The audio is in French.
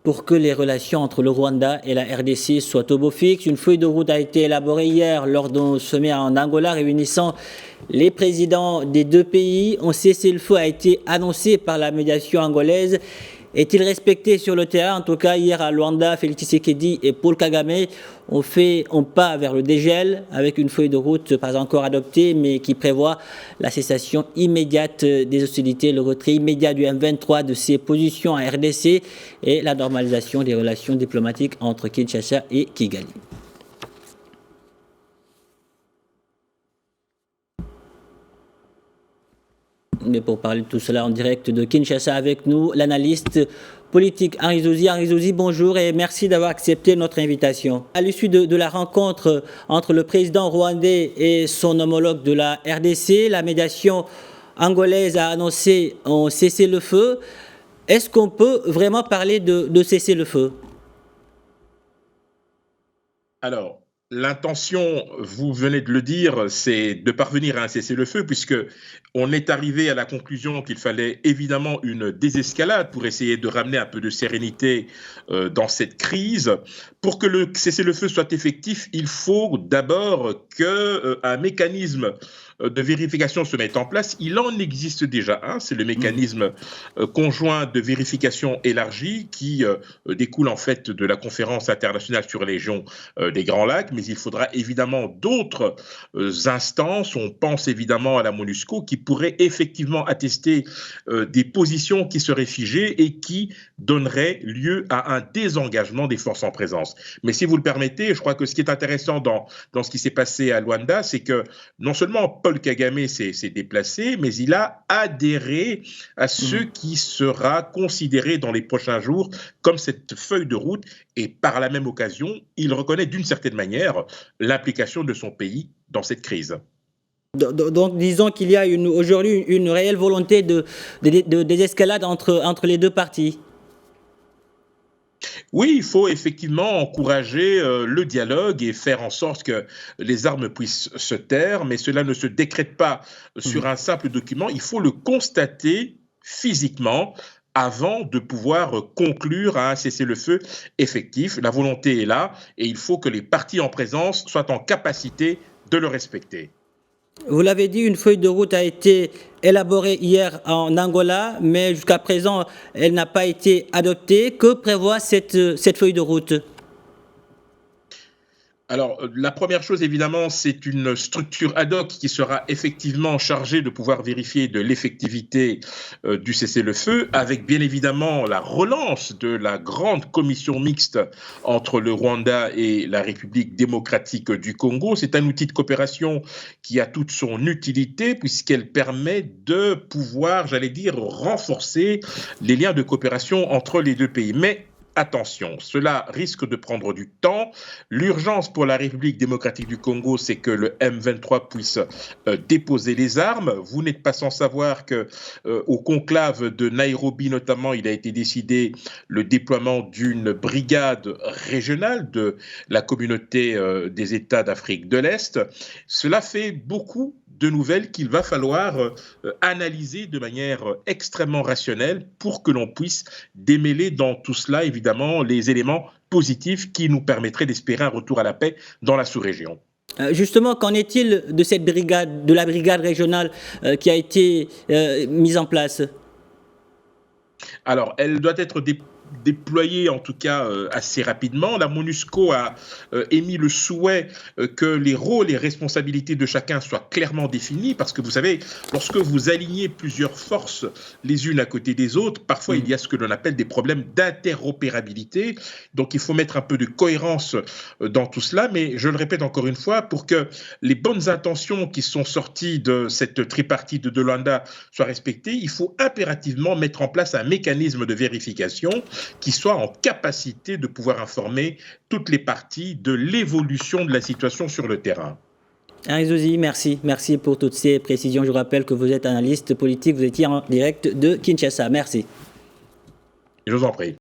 pour que les relations entre le Rwanda et la RDC soient au beau fixe. Une feuille de route a été élaborée hier lors d'un sommet en Angola réunissant les présidents des deux pays. Un cessez-le-feu a été annoncé par la médiation angolaise. Est-il respecté sur le terrain? En tout cas, hier à Luanda, Félix Tshisekedi et Paul Kagame ont fait un pas vers le dégel avec une feuille de route pas encore adoptée, mais qui prévoit la cessation immédiate des hostilités, le retrait immédiat du M23 de ses positions en RDC et la normalisation des relations diplomatiques entre Kinshasa et Kigali. Mais pour parler de tout cela en direct de Kinshasa avec nous, l'analyste politique Henri Zozi. Henri Zozi, bonjour et merci d'avoir accepté notre invitation. À l'issue de la rencontre entre le président rwandais et son homologue de la RDC, la médiation angolaise a annoncé un cessez-le-feu. Est-ce qu'on peut vraiment parler de cessez-le-feu? Alors, l'intention, vous venez de le dire, c'est de parvenir à un cessez-le-feu, puisque on est arrivé à la conclusion qu'il fallait évidemment une désescalade pour essayer de ramener un peu de sérénité dans cette crise. Pour que le cessez-le-feu soit effectif, il faut d'abord qu'un mécanisme de vérification se mette en place. Il en existe déjà un, c'est le mécanisme conjoint de vérification élargie qui découle en fait de la conférence internationale sur les régions des Grands Lacs, mais il faudra évidemment d'autres instances. On pense évidemment à la MONUSCO qui pourrait effectivement attester des positions qui seraient figées et qui donneraient lieu à un désengagement des forces en présence. Mais si vous le permettez, je crois que ce qui est intéressant dans ce qui s'est passé à Luanda, c'est que non seulement Paul Kagame s'est déplacé, mais il a adhéré à ce qui sera considéré dans les prochains jours comme cette feuille de route et par la même occasion, il reconnaît d'une certaine manière l'implication de son pays dans cette crise. Donc, disons qu'il y a aujourd'hui une réelle volonté de désescalade entre les deux parties. Oui, il faut effectivement encourager le dialogue et faire en sorte que les armes puissent se taire, mais cela ne se décrète pas sur un simple document. Il faut le constater physiquement avant de pouvoir conclure à un cessez-le-feu effectif. La volonté est là et il faut que les parties en présence soient en capacité de le respecter. Vous l'avez dit, une feuille de route a été élaborée hier en Angola, mais jusqu'à présent, elle n'a pas été adoptée. Que prévoit cette feuille de route? Alors, la première chose, évidemment, c'est une structure ad hoc qui sera effectivement chargée de pouvoir vérifier de l'effectivité du cessez-le-feu, avec bien évidemment la relance de la grande commission mixte entre le Rwanda et la République démocratique du Congo. C'est un outil de coopération qui a toute son utilité puisqu'elle permet de pouvoir, j'allais dire, renforcer les liens de coopération entre les deux pays. Mais attention, cela risque de prendre du temps. L'urgence pour la République démocratique du Congo, c'est que le M23 puisse déposer les armes. Vous n'êtes pas sans savoir que au conclave de Nairobi notamment, il a été décidé le déploiement d'une brigade régionale de la communauté des États d'Afrique de l'Est. Cela fait beaucoup de nouvelles qu'il va falloir analyser de manière extrêmement rationnelle pour que l'on puisse démêler dans tout cela, évidemment, les éléments positifs qui nous permettraient d'espérer un retour à la paix dans la sous-région. Justement, qu'en est-il de cette brigade, de la brigade régionale qui a été mise en place? Alors, elle doit être déployée en tout cas assez rapidement. La MONUSCO a émis le souhait que les rôles et responsabilités de chacun soient clairement définis parce que vous savez, lorsque vous alignez plusieurs forces les unes à côté des autres, parfois il y a ce que l'on appelle des problèmes d'interopérabilité. Donc il faut mettre un peu de cohérence dans tout cela, mais je le répète encore une fois, pour que les bonnes intentions qui sont sorties de cette tripartite de Luanda soient respectées, il faut impérativement mettre en place un mécanisme de vérification qui soit en capacité de pouvoir informer toutes les parties de l'évolution de la situation sur le terrain. Henri Zozi, merci. Merci pour toutes ces précisions. Je rappelle que vous êtes analyste politique, vous étiez en direct de Kinshasa. Merci. Je vous en prie.